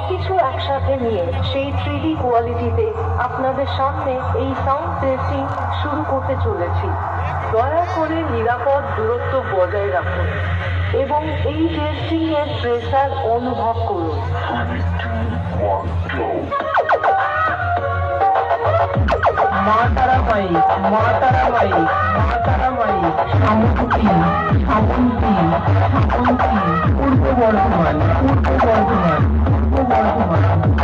সবকিছু একসাথে নিয়ে সেই 3D কোয়ালিটিতে আপনাদের সামনে এই সাউন্ড টেস্টিং শুরু করতে চলেছি। দয়া করে নিরাপদ দূরত্ব বজায় রাখুন এবং এই টেস্টিং এর প্রেসার অনুভব করুন। মা তারা মাই, মা তারা মাই, মা তারা মাই, শ্রাবন্তী, শ্রাবন্তী, শ্রাবন্তী, পূর্ব বর্ধমান, পূর্ব বর্ধমান, পূর্ব বর্ধমান।